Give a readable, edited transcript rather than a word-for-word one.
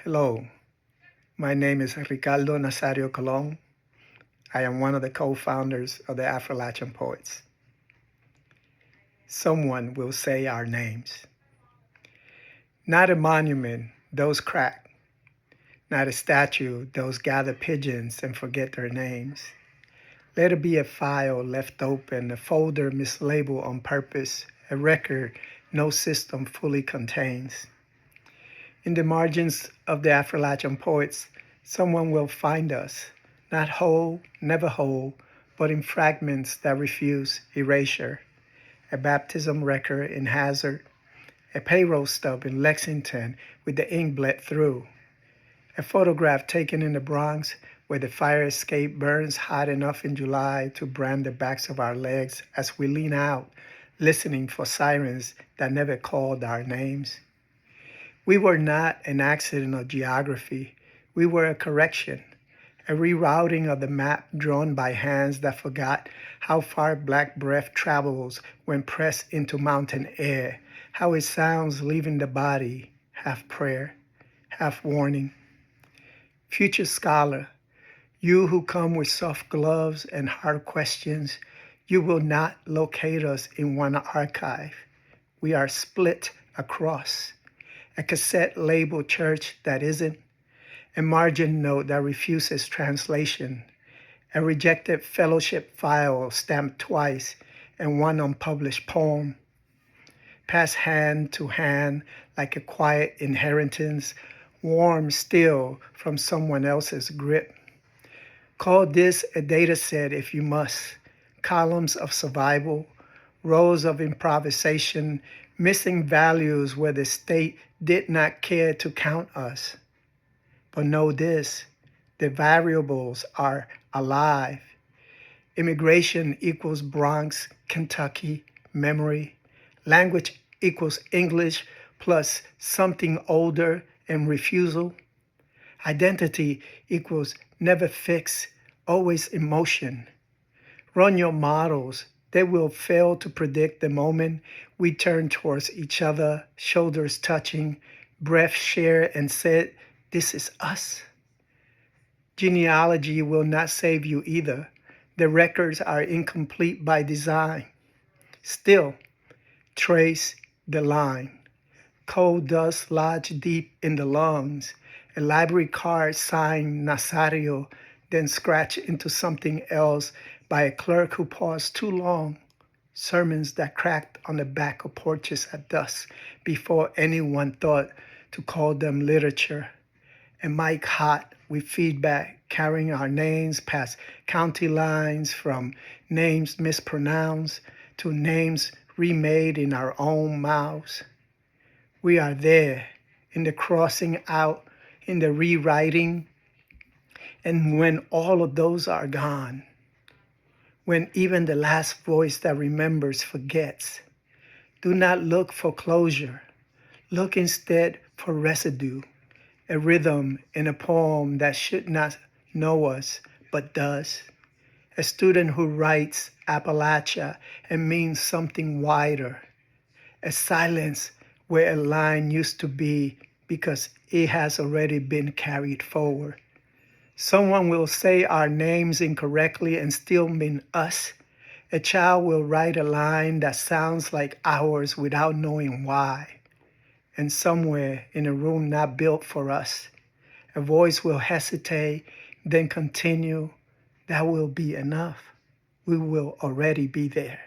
Hello, my name is Ricardo Nazario y Colón. I am one of the co-founders of the Affrilachian Poets. Someone will say our names. Not a monument, those crack. Not a statue, those gather pigeons and forget their names. Let it be a file left open, a folder mislabeled on purpose, a record no system fully contains. In the margins of the Affrilachian Poets, someone will find us, not whole, never whole, but in fragments that refuse erasure. A baptism record in Hazard, a payroll stub in Lexington with the ink bled through, a photograph taken in the Bronx where the fire escape burns hot enough in July to brand the backs of our legs as we lean out, listening for sirens that never called our names. We were not an accident of geography. We were a correction, a rerouting of the map drawn by hands that forgot how far black breath travels when pressed into mountain air, how it sounds leaving the body, half prayer, half warning. Future scholar, you who come with soft gloves and hard questions, you will not locate us in one archive. We are split across. A cassette labeled church that isn't, a margin note that refuses translation, a rejected fellowship file stamped twice, and one unpublished poem. Passed hand to hand like a quiet inheritance, warm still from someone else's grip. Call this a data set if you must, columns of survival, rows of improvisation, missing values where the state did not care to count us. But know this, the variables are alive. Immigration equals Bronx, Kentucky, memory. Language equals English plus something older and refusal. Identity equals never fixed, always emotion. Run your models. They will fail to predict the moment we turn towards each other, shoulders touching, breath shared, and said, "This is us." Genealogy will not save you either. The records are incomplete by design. Still, trace the line. Coal dust lodged deep in the lungs. A library card signed Nazario, then scratched into something else by a clerk who paused too long. Sermons that cracked on the back of porches at dusk before anyone thought to call them literature. A mic hot with feedback carrying our names past county lines, from names mispronounced to names remade in our own mouths. We are there in the crossing out, in the rewriting, and when all of those are gone, when even the last voice that remembers forgets, do not look for closure. Look instead for residue, a rhythm in a poem that should not know us, but does. A student who writes Appalachia and means something wider. A silence where a line used to be because it has already been carried forward. Someone will say our names incorrectly and still mean us. A child will write a line that sounds like ours without knowing why. And somewhere in a room not built for us, a voice will hesitate, then continue. That will be enough. We will already be there.